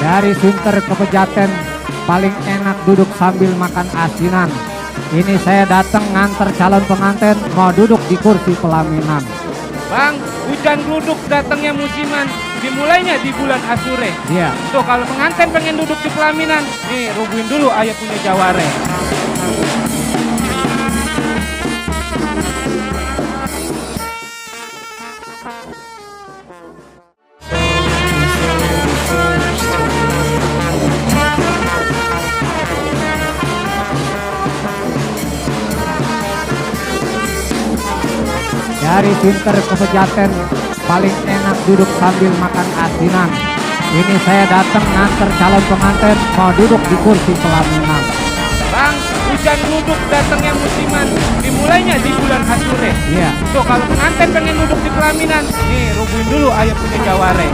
Dari Sunter ke Pejaten, paling enak duduk sambil makan asinan. Ini saya datang nganter calon pengantin mau duduk di kursi pelaminan. Bang, hujan gluduk datangnya musiman, dimulainya di bulan Asure. Iya. Tuh kalau pengantin pengen duduk di pelaminan, nih rubuhin dulu ayah punya jaware. Dari Sunter ke Pejaten, paling enak duduk sambil makan asinan. Ini saya datang nganter calon pengantin mau duduk di kursi pelaminan. Bang, hujan gluduk datangnya musiman, dimulainya di bulan Asure. Iya. Tuh kalau pengantin pengen duduk di pelaminan, nih rubuhin dulu ayah punya jaware.